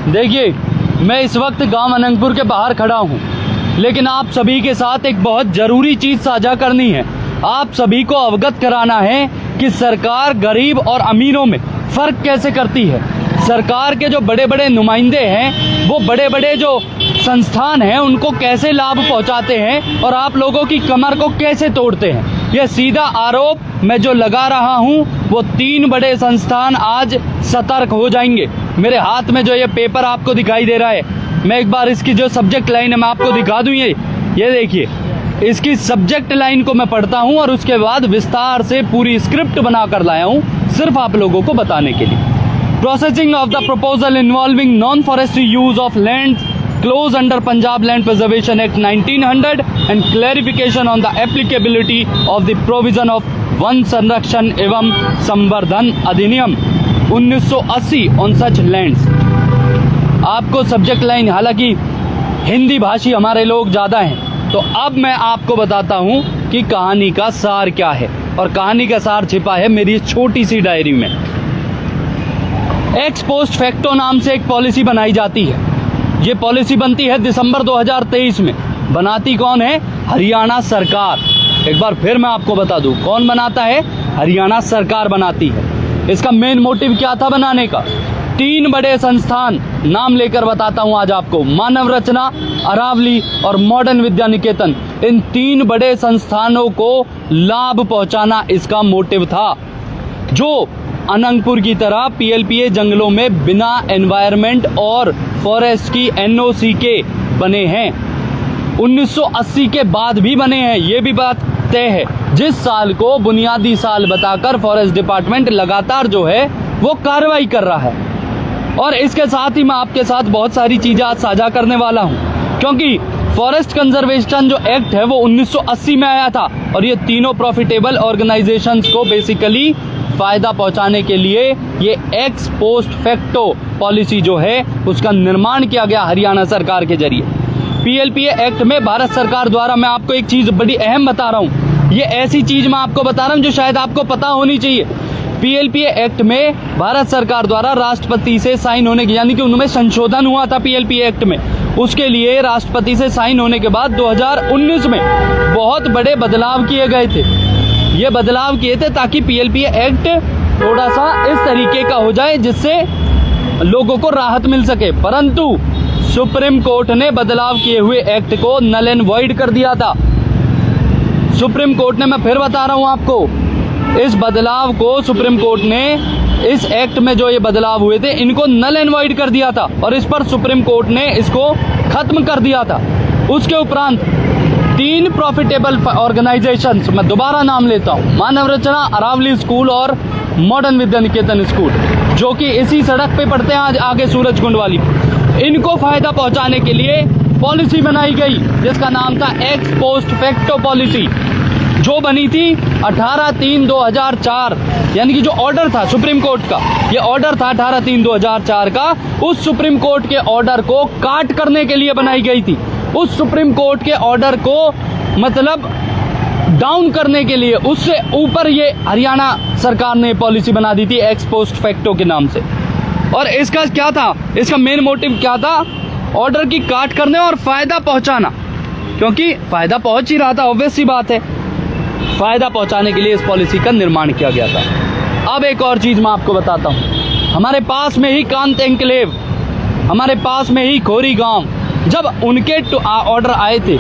देखिए, मैं इस वक्त गांव अनंगपुर के बाहर खड़ा हूं, लेकिन आप सभी के साथ एक बहुत ज़रूरी चीज़ साझा करनी है। आप सभी को अवगत कराना है कि सरकार गरीब और अमीरों में फ़र्क कैसे करती है। सरकार के जो बड़े बड़े नुमाइंदे हैं, वो बड़े बड़े जो संस्थान हैं, उनको कैसे लाभ पहुंचाते हैं और आप लोगों की कमर को कैसे तोड़ते हैं। यह सीधा आरोप मैं जो लगा रहा हूं, वो 3 बड़े संस्थान आज सतर्क हो जाएंगे। मेरे हाथ में जो ये पेपर आपको दिखाई दे रहा है, मैं एक बार इसकी जो सब्जेक्ट लाइन है मैं आपको दिखा दूं। ये देखिए, इसकी सब्जेक्ट लाइन को मैं पढ़ता हूं और उसके बाद विस्तार से पूरी स्क्रिप्ट बनाकर लाया हूं, सिर्फ आप लोगों को बताने के लिए। Processing of the proposal involving non forestry use of land close under Punjab land preservation act 1900 and clarification on the applicability of the provision of one संरक्षण एवं संवर्धन अधिनियम 1980 ऑन सच लैंड्स। आपको सब्जेक्ट लाइन, हालांकि हिंदी भाषी हमारे लोग ज़्यादा हैं, तो अब मैं आपको बताता हूं कि कहानी का सार क्या है, और कहानी का सार छिपा है मेरी छोटी सी डायरी में। एक्स पोस्ट फैक्टो नाम से एक पॉलिसी बनाई जाती है। ये पॉलिसी बनती है दिसंबर 2023 में। बनाती कौन है? हरियाणा सरकार। एक बार फिर मैं आपको बता दूं, कौन बनाता है? हरियाणा सरकार बनाती है। इसका मेन मोटिव क्या था बनाने का? 3 बड़े संस्थान नाम लेकर बताता हूं आज आपको। मानव रचना, अरावली और मॉडर्न विद्या निकेतन। इन 3 बड़े संस्थानों को लाभ पहुंचाना इसका मोटिव था, जो अनंगपुर की तरह पीएलपीए जंगलों में बिना एनवायरमेंट और फॉरेस्ट की एनओसी के बने हैं। 1980 के बाद भी बने हैं, ये भी बात तय है। जिस साल को बुनियादी साल बताकर फॉरेस्ट डिपार्टमेंट लगातार जो है वो कार्रवाई कर रहा है। और इसके साथ ही मैं आपके साथ बहुत सारी चीजें आज साझा करने वाला हूं, क्योंकि फॉरेस्ट कंजर्वेशन जो एक्ट है वो 1980 में आया था, और ये तीनों प्रॉफिटेबल ऑर्गेनाइजेशंस को बेसिकली फायदा पहुंचाने के लिए ये एक्स पोस्ट फैक्टो पॉलिसी जो है उसका निर्माण किया गया हरियाणा सरकार के जरिए। पीएलपीए एक्ट में भारत सरकार द्वारा, मैं आपको एक चीज बड़ी अहम बता रहा हूं, ये ऐसी चीज मैं आपको बता रहा हूं जो शायद आपको पता होनी चाहिए। पीएलपीए एक्ट में भारत सरकार द्वारा राष्ट्रपति से साइन होने की, यानी कि उनमें संशोधन हुआ था पीएलपीए एक्ट में, उसके लिए राष्ट्रपति से साइन होने के बाद 2019 में बहुत बड़े बदलाव किए गए थे। ये बदलाव किए थे ताकि पीएलपीए एक्ट थोड़ा सा इस तरीके का हो जाए जिससे लोगों को राहत मिल सके, परंतु सुप्रीम कोर्ट ने बदलाव किए हुए एक्ट को नल एंड वॉइड कर दिया था। सुप्रीम कोर्ट ने, मैं फिर बता रहा हूं आपको, इस बदलाव को सुप्रीम कोर्ट ने, इस एक्ट में जो ये बदलाव हुए थे इनको नल एंड वॉइड कर दिया था, और इस पर सुप्रीम कोर्ट ने इसको खत्म कर दिया था। उसके उपरांत 3 प्रॉफिटेबल ऑर्गेनाइजेशंस, मैं दोबारा नाम लेता हूं, मानव रचना, अरावली स्कूल और मॉडर्न विद्या निकेतन स्कूल, जो कि इसी सड़क पे पड़ते हैं आज आगे सूरजकुंड वाली, इनको फायदा पहुंचाने के लिए पॉलिसी बनाई गई जिसका नाम था एक्स पोस्ट फैक्टो पॉलिसी, जो बनी थी 18/3/2004, यानी कि जो ऑर्डर था सुप्रीम कोर्ट का, ये ऑर्डर था 18/3/2004 का, उस सुप्रीम कोर्ट के ऑर्डर को काट करने के लिए बनाई गई थी। उस सुप्रीम कोर्ट के ऑर्डर को मतलब डाउन करने के लिए, उससे ऊपर ये हरियाणा सरकार ने पॉलिसी बना दी थी एक्स पोस्ट फैक्टो के नाम से। और इसका क्या था, इसका मेन मोटिव क्या था? ऑर्डर की काट करने और फायदा पहुंचाना, क्योंकि फायदा पहुंच ही रहा था, ऑब्वियस सी बात है। फायदा पहुंचाने के लिए इस पॉलिसी का निर्माण किया गया था। अब एक और चीज मैं आपको बताता हूं, हमारे पास में ही कांत एन्क्लेव, हमारे पास में ही खोरी गांव, जब उनके ऑर्डर आए थे,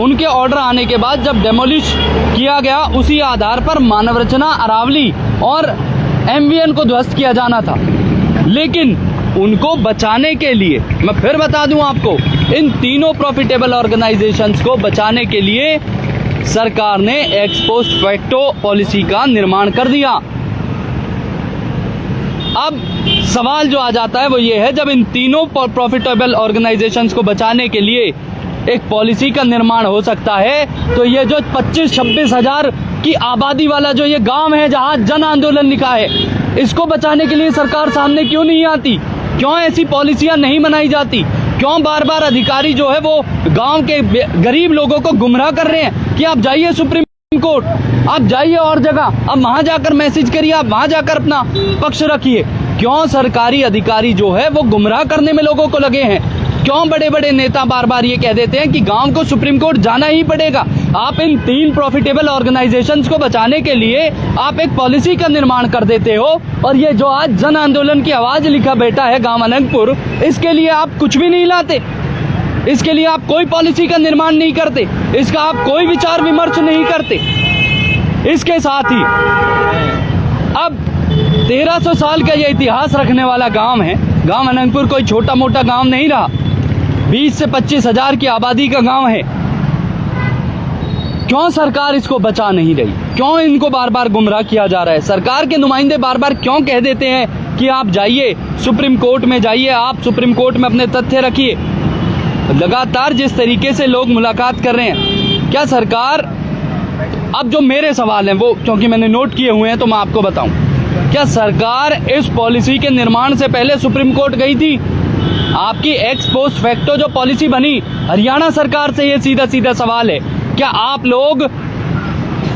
उनके ऑर्डर आने के बाद जब डेमोलिश किया गया, उसी आधार पर मानव रचना, अरावली और एमवीएन को ध्वस्त किया जाना था। लेकिन उनको बचाने के लिए, मैं फिर बता दूं आपको, इन तीनों प्रॉफिटेबल ऑर्गेनाइजेशंस को बचाने के लिए सरकार ने एक्स पोस्ट फैक्टो पॉलिसी का निर्माण कर दिया। अब सवाल जो आ जाता है वो ये है, जब इन तीनों प्रॉफिटेबल ऑर्गेनाइजेशंस को बचाने के लिए एक पॉलिसी का निर्माण हो सकता है, तो ये जो 25-26 हजार की आबादी वाला जो ये गांव है जहां जन आंदोलन लिखा है, इसको बचाने के लिए सरकार सामने क्यों नहीं आती? क्यों ऐसी पॉलिसियां नहीं बनाई जाती? क्यों बार बार अधिकारी जो है वो गांव के गरीब लोगों को गुमराह कर रहे हैं कि आप जाइए सुप्रीम कोर्ट, आप जाइए और जगह, अब वहां जाकर मैसेज करिए, आप वहां जाकर अपना पक्ष रखिए? क्यों सरकारी अधिकारी जो है वो गुमराह करने में लोगों को लगे हैं? क्यों बड़े बड़े नेता बार बार ये कह देते हैं कि गांव को सुप्रीम कोर्ट जाना ही पड़ेगा? आप इन 3 प्रॉफिटेबल ऑर्गेनाइजेशंस को बचाने के लिए आप एक पॉलिसी का निर्माण कर देते हो, और ये जो आज जन आंदोलन की आवाज लिखा बैठा है गांव अनंतपुर, इसके लिए आप कुछ भी नहीं लाते, इसके लिए आप कोई पॉलिसी का निर्माण नहीं करते, इसका आप कोई विचार विमर्श नहीं करते। इसके साथ ही अब 1300 साल का ये इतिहास रखने वाला गांव है। गांव अनंतपुर कोई छोटा मोटा गांव नहीं रहा, 20 से 25 हजार की आबादी का गांव है। क्यों सरकार इसको बचा नहीं रही? क्यों इनको बार बार गुमराह किया जा रहा है? सरकार के नुमाइंदे बार बार क्यों कह देते हैं कि आप जाइए सुप्रीम कोर्ट में, जाइए आप सुप्रीम कोर्ट में अपने तथ्य रखिए। लगातार जिस तरीके से लोग मुलाकात कर रहे हैं, क्या सरकार, अब जो मेरे सवाल हैं वो क्योंकि मैंने नोट किए हुए हैं तो मैं आपको बताऊं, क्या सरकार इस पॉलिसी के निर्माण से पहले सुप्रीम कोर्ट गई थी? आपकी एक्स पोस्ट फैक्टो जो पॉलिसी बनी हरियाणा सरकार से, ये सीधा सीधा सवाल है, क्या आप लोग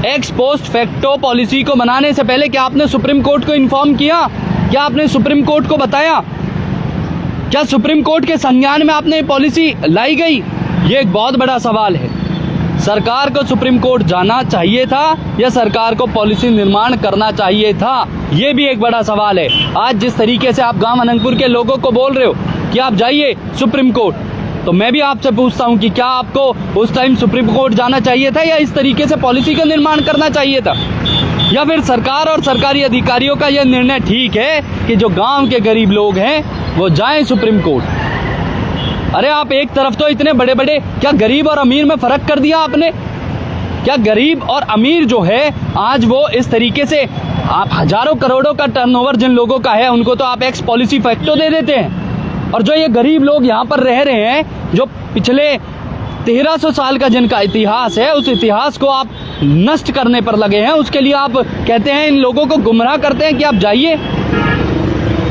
एक्स पोस्ट फैक्टो पॉलिसी को बनाने से पहले क्या आपने सुप्रीम कोर्ट को इन्फॉर्म किया? क्या आपने सुप्रीम कोर्ट को बताया? क्या सुप्रीम कोर्ट के संज्ञान में आपने पॉलिसी लाई गई? ये एक बहुत बड़ा सवाल है। सरकार को सुप्रीम कोर्ट जाना चाहिए था या सरकार को पॉलिसी निर्माण करना चाहिए था? ये भी एक बड़ा सवाल है। आज जिस तरीके से आप गांव अनंतपुर के लोगों को बोल रहे हो कि आप जाइए सुप्रीम कोर्ट, तो मैं भी आपसे पूछता हूं कि क्या आपको उस टाइम सुप्रीम कोर्ट जाना चाहिए था या इस तरीके से पॉलिसी का निर्माण करना चाहिए था? या फिर सरकार और सरकारी अधिकारियों का यह निर्णय ठीक है कि जो गांव के गरीब लोग हैं वो जाएं सुप्रीम कोर्ट? अरे आप एक तरफ तो इतने बड़े बड़े, क्या गरीब और अमीर में फर्क कर दिया आपने? क्या गरीब और अमीर जो है आज वो इस तरीके से, आप हजारों करोड़ों का टर्नओवर जिन लोगों का है उनको तो आप एक्स पॉलिसी फैक्टो दे देते हैं, और जो ये गरीब लोग यहाँ पर रह रहे हैं, जो पिछले 1300 साल का जिनका इतिहास है, उस इतिहास को आप नष्ट करने पर लगे हैं। उसके लिए आप कहते हैं, इन लोगों को गुमराह करते हैं कि आप जाइए,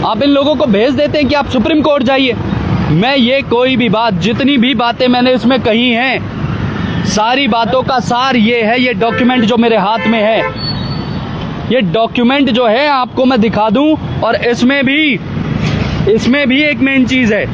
आप इन लोगों को भेज देते हैं कि आप सुप्रीम कोर्ट जाइए। मैं ये कोई भी बात, जितनी भी बातें मैंने इसमें कही हैं, सारी बातों का सार ये है, ये डॉक्यूमेंट जो मेरे हाथ में है, ये डॉक्यूमेंट जो है आपको मैं दिखा दूं, और इसमें भी एक मेन चीज है।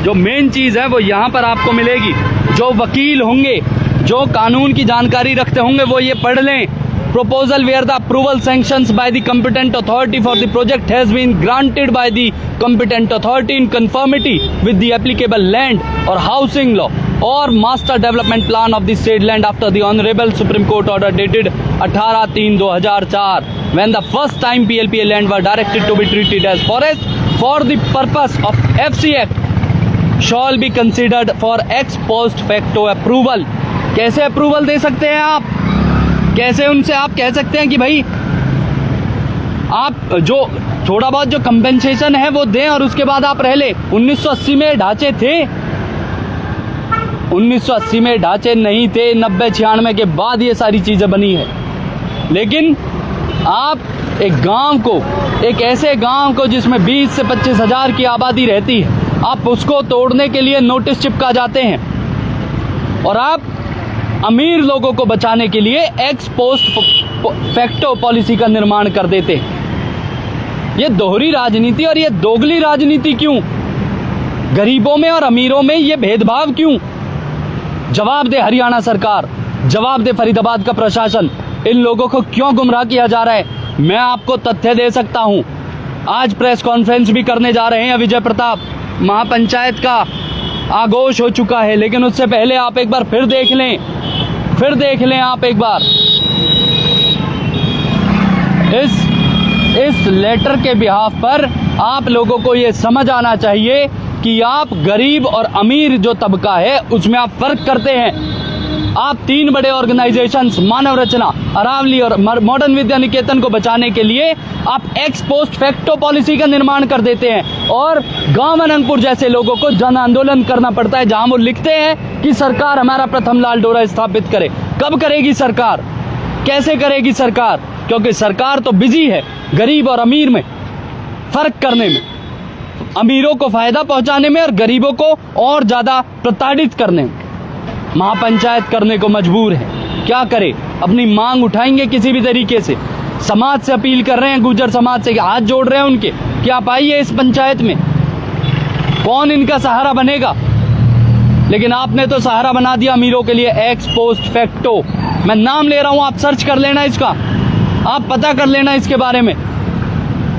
जो मेन चीज है वो यहाँ पर आपको मिलेगी। जो वकील होंगे, जो कानून की जानकारी रखते होंगे, वो ये पढ़ लें। Proposal where the approval sanctions by the competent authority for the project has been granted by the competent authority in conformity with the applicable land or housing law or master development plan of the said land after the Honorable Supreme Court order dated 18/3/2004 when the first time PLPA land were directed to be treated as forest for the purpose of FC Act shall be considered for ex post facto approval। कैसे approval दे सकते हैं आप? कैसे उनसे आप कह सकते हैं कि भाई आप जो थोड़ा बहुत जो कंपेंसेशन है वो दें और उसके बाद आप रह ले? 1980 में ढांचे थे, 1980 में ढांचे नहीं थे, 90-96 के बाद ये सारी चीजें बनी है। लेकिन आप एक गांव को, एक ऐसे गांव को जिसमें 20 से 25 हजार की आबादी रहती है, आप उसको तोड़ने के लिए नोटिस चिपका जाते हैं, और आप अमीर लोगों को बचाने के लिए एक्स पोस्ट फैक्टो पॉलिसी का निर्माण कर देते हैं। ये दोहरी राजनीति और ये दोगली राजनीति क्यों? गरीबों में और अमीरों में ये भेदभाव क्यों? जवाब दे हरियाणा सरकार, जवाब दे फरीदाबाद का प्रशासन, इन लोगों को क्यों गुमराह किया जा रहा है? मैं आपको तथ्य दे सकता हूं। आज प्रेस कॉन्फ्रेंस भी करने जा रहे हैं विजय प्रताप, महापंचायत का आगोश हो चुका है, लेकिन उससे पहले आप एक बार फिर देख लें आप एक बार इस लेटर के बिहाफ पर आप लोगों को ये समझ आना चाहिए कि आप गरीब और अमीर जो तबका है उसमें आप फर्क करते हैं। आप 3 बड़े ऑर्गेनाइजेशंस, मानव रचना, अरावली और मॉडर्न विद्या निकेतन को बचाने के लिए आप एक्स पोस्ट फैक्टो पॉलिसी का निर्माण कर देते हैं, और गांव अनंतपुर जैसे लोगों को जन आंदोलन करना पड़ता है, जहां वो लिखते हैं कि सरकार हमारा प्रथम लाल डोरा स्थापित करे। कब करेगी सरकार? कैसे करेगी सरकार? क्योंकि सरकार तो बिजी है गरीब और अमीर में फर्क करने में, अमीरों को फायदा पहुंचाने में और गरीबों को और ज्यादा प्रताड़ित करने में। महापंचायत करने को मजबूर है, क्या करे? अपनी मांग उठाएंगे किसी भी तरीके से। समाज से अपील कर रहे हैं, गुर्जर समाज से हाथ जोड़ रहे हैं उनके कि आप आइए इस पंचायत में, कौन इनका सहारा बनेगा। लेकिन आपने तो सहारा बना दिया अमीरों के लिए, एक्स पोस्ट फैक्टो। मैं नाम ले रहा हूं, आप सर्च कर लेना इसका, आप पता कर लेना इसके बारे में।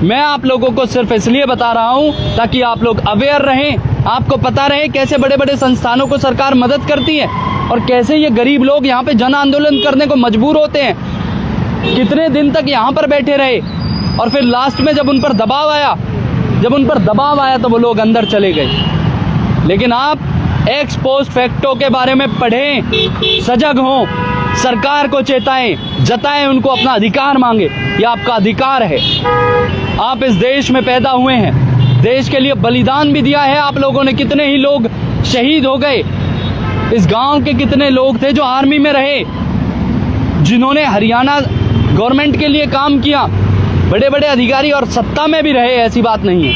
मैं आप लोगों को सिर्फ इसलिए बता रहा हूं ताकि आप लोग अवेयर रहें, आपको पता रहे कैसे बड़े बड़े संस्थानों को सरकार मदद करती है और कैसे ये गरीब लोग यहाँ पे जन आंदोलन करने को मजबूर होते हैं। कितने दिन तक यहाँ पर बैठे रहे और फिर लास्ट में जब उन पर दबाव आया तो वो लोग अंदर चले गए। लेकिन आप एक्स पोस्ट फैक्टो के बारे में पढ़ें, सजग हों, सरकार को चेताएं, जताएं, उनको अपना अधिकार मांगे। ये आपका अधिकार है। आप इस देश में पैदा हुए हैं, देश के लिए बलिदान भी दिया है आप लोगों ने। कितने ही लोग शहीद हो गए। इस गांव के कितने लोग थे जो आर्मी में रहे, जिन्होंने हरियाणा गवर्नमेंट के लिए काम किया, बड़े बड़े अधिकारी और सत्ता में भी रहे, ऐसी बात नहीं है।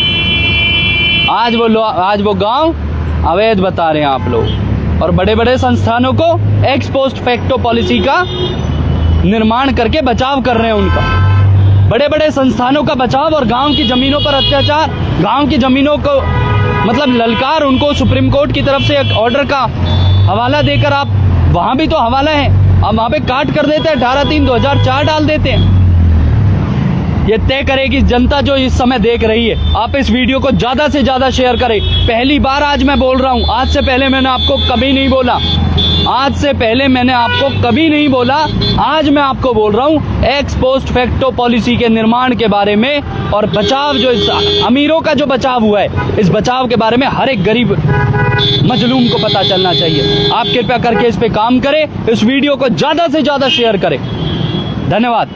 आज वो गांव अवैध बता रहे हैं आप लोग और बड़े बड़े संस्थानों को एक्स पोस्ट फैक्टो पॉलिसी का निर्माण करके बचाव कर रहे हैं उनका। बड़े बड़े संस्थानों का बचाव और गांव की जमीनों पर अत्याचार, गांव की जमीनों को मतलब ललकार, उनको सुप्रीम कोर्ट की तरफ से एक ऑर्डर का हवाला देकर आप वहां भी तो हवाला है, आप वहां पे काट कर देते हैं, 18/3/2004 डाल देते हैं। ये तय करेगी जनता जो इस समय देख रही है। आप इस वीडियो को ज्यादा से ज्यादा शेयर करें। पहली बार आज मैं बोल रहा हूं, आज से पहले मैंने आपको कभी नहीं बोला, आज मैं आपको बोल रहा हूं एक्स पोस्ट फैक्टो पॉलिसी के निर्माण के बारे में और बचाव, जो इस अमीरों का जो बचाव हुआ है, इस बचाव के बारे में हर एक गरीब मजलूम को पता चलना चाहिए। आप कृपया करके इस पे काम करें, इस वीडियो को ज्यादा से ज्यादा शेयर करें। धन्यवाद।